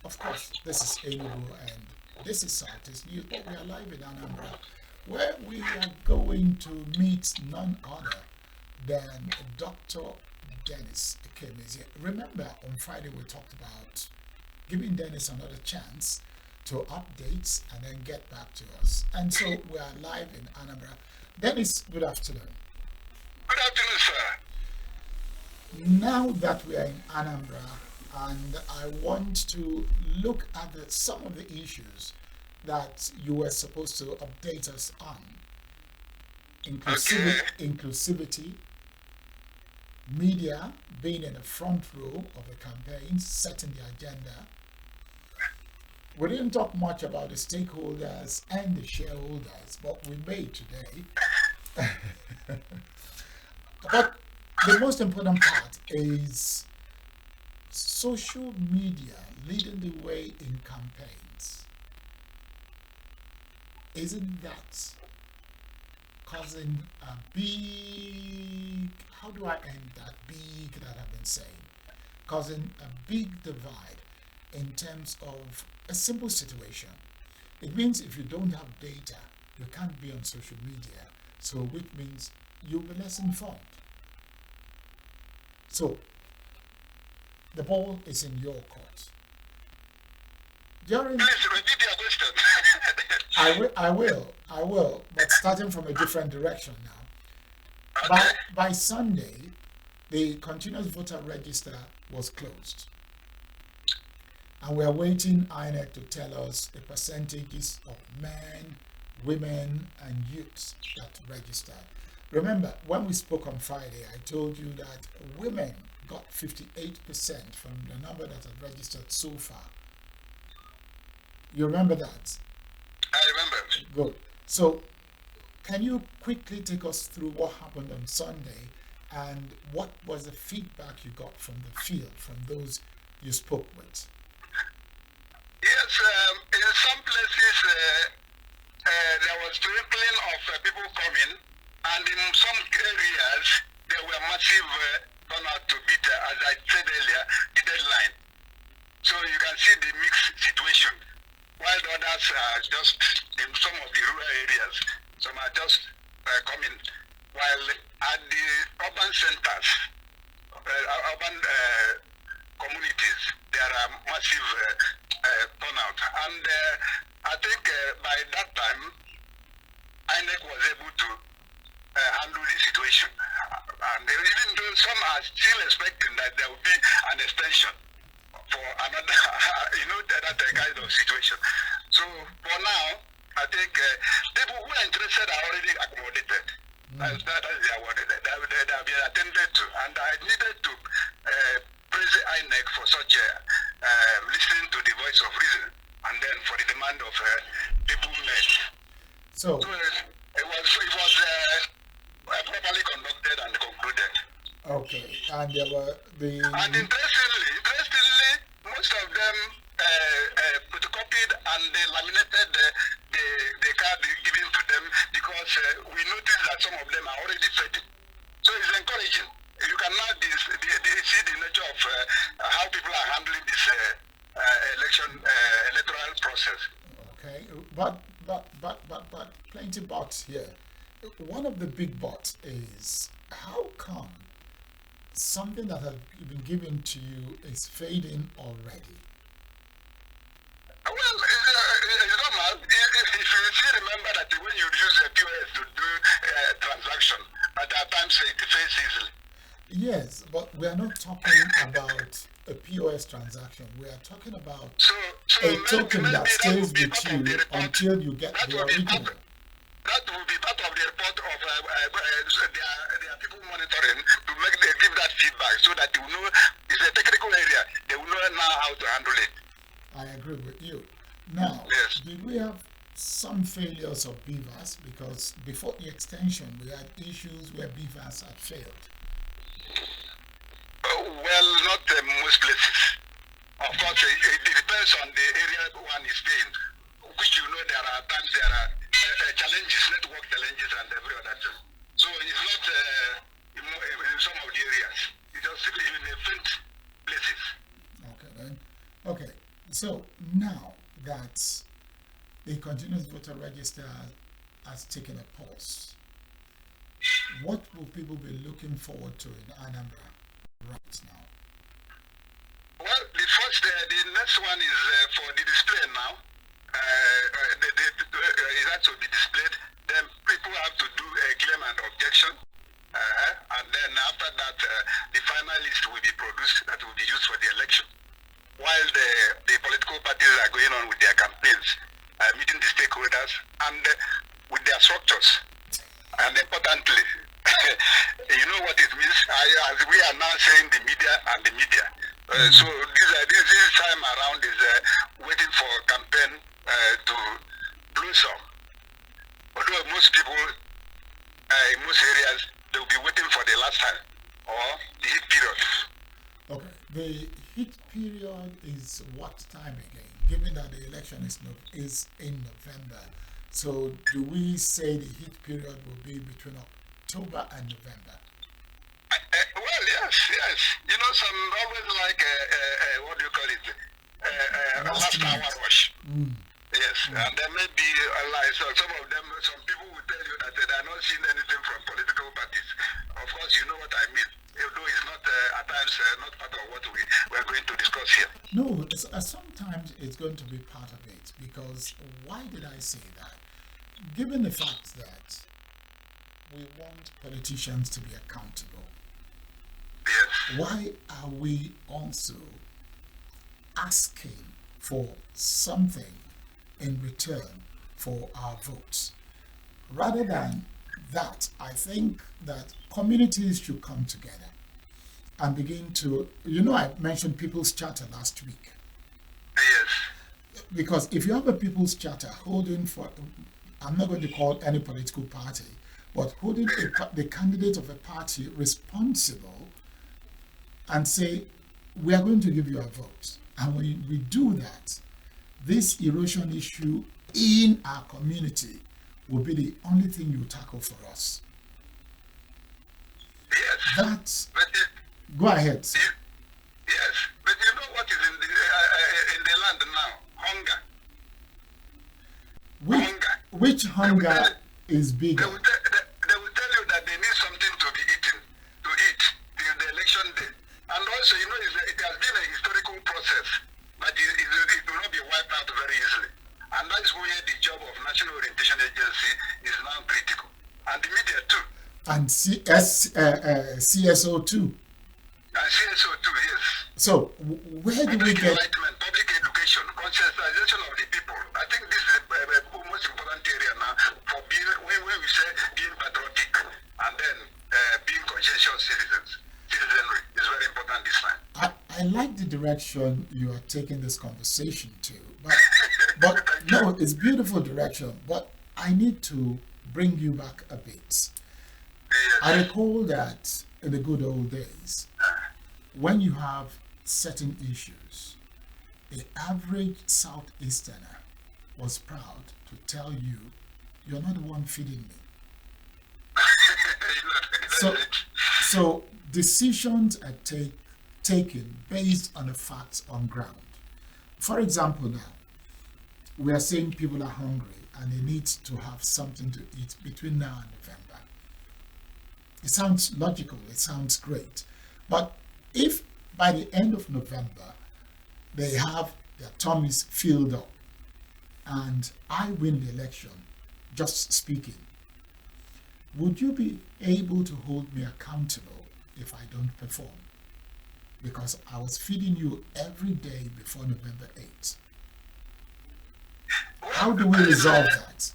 Of course, this is Enugu and this is Southeast News, but we are live in Anambra, where we are going to meet none other than Dr. Dennis Ekemezie. Remember, on Friday we talked about giving Dennis another chance to update and then get back to us. And so we are live in Anambra. Dennis, good afternoon. Good afternoon, sir. Now that we are in Anambra, and I want to look at some of the issues that you were supposed to update us on. Inclusivity, media being in the front row of the campaign, setting the agenda. We didn't talk much about the stakeholders and the shareholders, but we may today. But the most important part is social media leading the way in campaigns. Isn't that causing a big, how do I end that big that I've been saying? Causing a big divide in terms of a simple situation. It means if you don't have data, you can't be on social media, so which means you'll be less informed. So, the ball is in your court. Please repeat your question. I will, but starting from a different direction now. Okay. By Sunday, the continuous voter register was closed. And we are waiting INEC to tell us the percentages of men, women, and youths that registered. Remember, when we spoke on Friday, I told you that women got 58% from the number that had registered so far. You remember that? I remember. Good. So, can you quickly take us through what happened on Sunday and what was the feedback you got from the field, from those you spoke with? Yes, in some places there was sprinkling of people coming, and in some areas there were massive turnout to beat, as I said earlier, the deadline. So you can see the mixed situation. While the others are just in some of the rural areas, some are just coming. While at the urban centers, urban communities, there are massive turnout. And I think by that time, INEC was able to handle the situation. And even though some are still expecting that there will be an extension for another, that kind of situation. So for now, I think people who are interested are already accommodated. That is their word. They have been attended to. And I needed to praise INEC for such listening to the voice of reason, and then for the demand of people met. So it was properly conducted and concluded. okay, and there were And interestingly, most of them photocopied and they laminated the card given to them, because we noticed that some of them are already fed. So it's encouraging. You can now see the nature of how people are handling this electoral process. okay, but plenty buts here. One of the big buts is how come something that has been given to you is fading already? Well, it's normal. If you still remember that when you use a POS to do transaction, at times it fades easily. Yes, but we are not talking about a POS transaction. We are talking about a token that stays with you until you get the original. That will be part of the report of their people monitoring to give that feedback, so that they will know it's a technical area. They will know now how to handle it. I agree with you. Now, Yes. did we have some failures of BVAS? Because before the extension, we had issues where BVAS had failed. Well, not most places. Of course, it depends on the area one is staying, which there are times there are challenges, network challenges and every other thing. So it's not in some of the areas. It's just in different places. Okay, then. Okay. So now that the continuous voter register has taken a pause, what will people be looking forward to in Anambra right now? Well, the next one is for the display now. It has to be displayed. Then people have to do a claim and objection. And then after that, the final list will be produced that will be used for the election. While the political parties are going on with their campaigns, meeting the stakeholders and with their structures. And importantly, you know what it means, as we are now saying the media and the media. So this time around is waiting for campaign to blossom. Although most people in most areas, they will be waiting for the last time or the heat period. Okay, the heat period is what time again? Given that the election is in November, so do we say the heat period will be between October and November? Well, yes. You know, some always like what do you call it? Last hour rush. Yes, and there may be like some of them. Some people will tell you that they are not seeing anything from political parties. Of course, you know what I mean. Although it's not at times not part of what we are going to discuss here. No, sometimes it's going to be part of it, because why did I say that? Given the fact that we want politicians to be accountable, yes, why are we also asking for something in return for our votes? Rather than that, I think that communities should come together and begin to, I mentioned People's Charter last week. yes. Because if you have a People's Charter holding for, I'm not going to call any political party, but holding the candidate of a party responsible and say, we are going to give you a vote. And when we do that, this erosion issue in our community will be the only thing you tackle for us. Yes. Go ahead. Yes, but you know what is in the land now? Hunger. Which hunger is bigger? They will tell you that they need something to be eaten, to eat till the election day. And also, you know, it has been a historical process, but it will not be wiped out very easily. And that's where the job of National Orientation Agency is now critical. And the media too. And CSO too. And CSO too, yes. So, where do we get... Enlightenment, public education, conscientization of the people. I think this is the most important area now for being, when we say being patriotic and then being conscientious citizens. Citizenry is very important this time. I like the direction you are taking this conversation to. But no, it's beautiful direction. But I need to bring you back a bit. Yes. I recall that in the good old days, when you have certain issues, the average Southeasterner was proud to tell you, you're not the one feeding me. So decisions are taken based on the facts on ground. For example, now, we are saying people are hungry and they need to have something to eat between now and November. It sounds logical, it sounds great. But if by the end of November, they have their tummies filled up and I win the election, just speaking, would you be able to hold me accountable if I don't perform? Because I was feeding you every day before November 8th. How do we resolve that?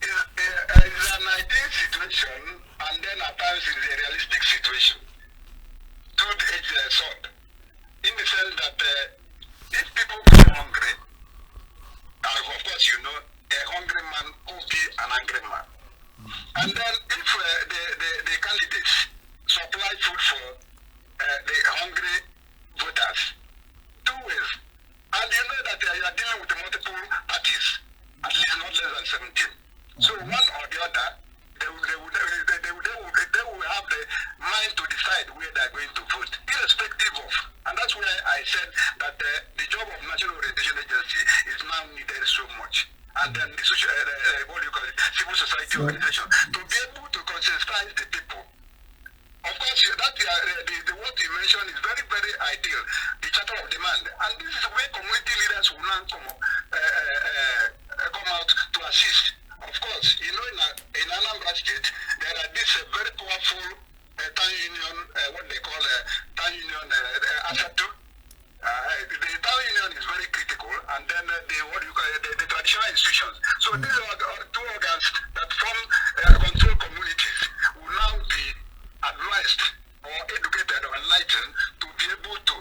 It's an ideal situation, and then at times it's a realistic situation. Two-edged sword. In the sense that if people go hungry, and of course you know, a hungry man could be an angry man. And then if the candidates supply food for the hungry voters, two ways. And you know that you are dealing with multiple parties, at least not less than 17. So one or the other, they will have the mind to decide where they are going to vote, irrespective of. And that's why I said that the job and then the social, what do you call it, civil society organization, to be able to conscientize the people. Of course, that the what you mentioned is very, very ideal, the charter of demand. And this is where community leaders will now come out to assist. Of course, you know, in Anambra State, there are this very powerful town union, what they call town union ASATU. The town union is very critical, and then the traditional institutions. So these are two organs that form control communities will now be advised or educated or enlightened to be able to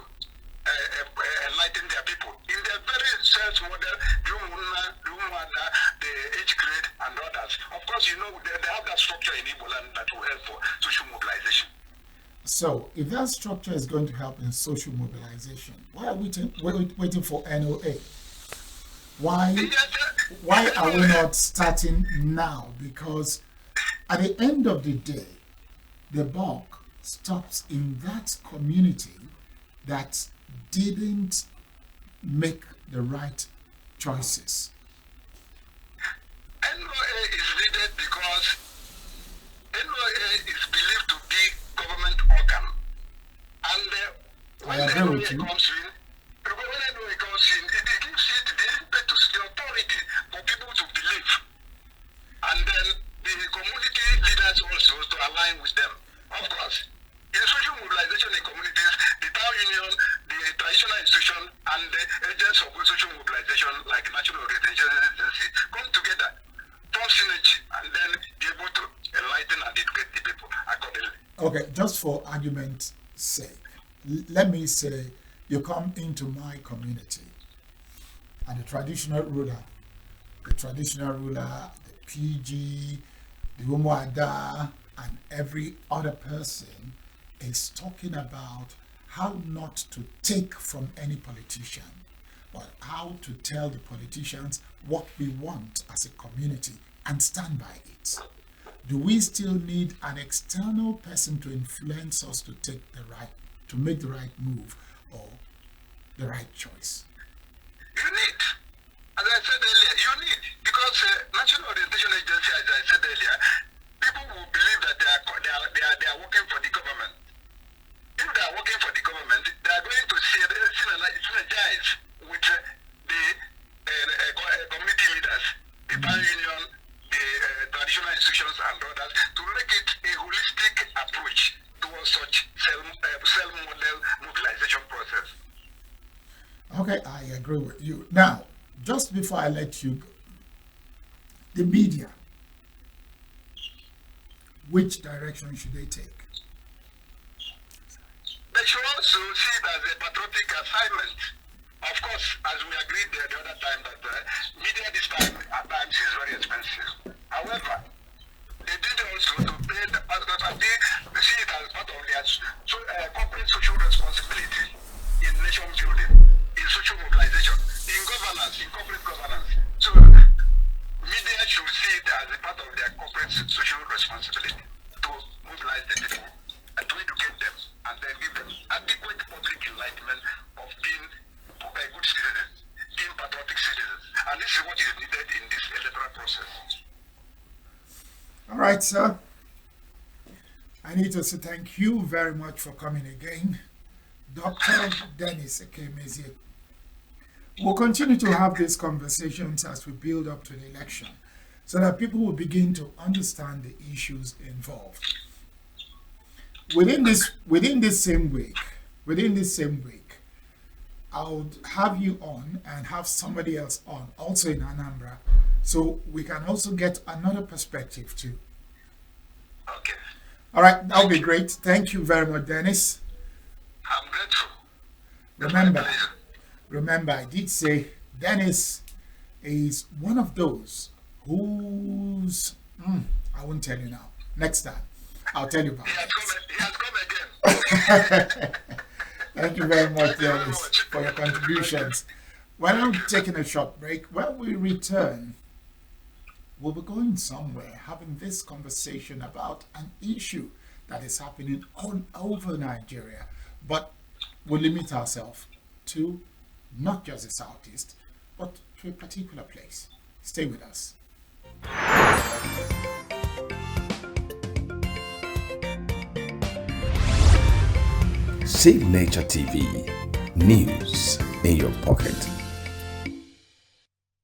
enlighten their people. In their very sales model, the age grade and others. Of course, you know, they have that structure in Igbo land that will help for social mobilization. So, if that structure is going to help in social mobilization, why are we waiting for NOA? Why are we not starting now? Because at the end of the day, the buck stops in that community that didn't make the right choices. NOA is needed because NOA is believed to be government organ. And when NOA comes in, it gives it the impetus, the authority for people to believe. And then the community leaders also to align with them. Of course, in social mobilization in communities, the town union, the traditional institution, and the agents of social mobilization like National Orientation Agency come together, form synergy, and then be able to enlighten and educate the people accordingly. Okay, just for argument's sake, let me say you come into my community, and the traditional ruler, the PG, the Umuada, and every other person is talking about how not to take from any politician, but how to tell the politicians what we want as a community and stand by it. Do we still need an external person to influence us to make the right move or the right choice? You need, as I said earlier, because National Orientation Agency, as I said earlier, people will believe that they are working for the government. If they are working for the government, they are going to synergize with the community leaders, the town union, the traditional institutions and others, to make it a holistic approach towards such self-model mobilization process. Okay, I agree with you. Now, just before I let you go, the media, which direction should they take? They should also see it as a patriotic assignment. Of course, as we agreed the other time, that media this time at times is very expensive. However, they did also to pay they see it as part of their corporate social responsibility in nation building, in social mobilization, in governance, in corporate governance. So, media should see it as a part of their corporate social responsibility to mobilize the people and to educate them and then give them adequate public enlightenment of being good citizens, being patriotic citizens. And this is what is needed in this electoral process. All right, sir. I need to say thank you very much for coming again. Dr. Dennis Ekemezie. We'll continue to have these conversations as we build up to the election so that people will begin to understand the issues involved. Within this same week, I'll have you on and have somebody else on, also in Anambra, so we can also get another perspective too. Okay. All right, that'll be great. Thank you very much, Dennis. I'm grateful. Remember, I did say Dennis is one of those who's, I won't tell you now. Next time, I'll tell you about it. He has come again. Thank you very much, Dennis, for your contributions. When I'm taking a short break, when we return, we'll be going somewhere, having this conversation about an issue that is happening all over Nigeria. But we'll limit ourselves to not just the Southeast, but to a particular place. Stay with us. Signature TV, news in your pocket.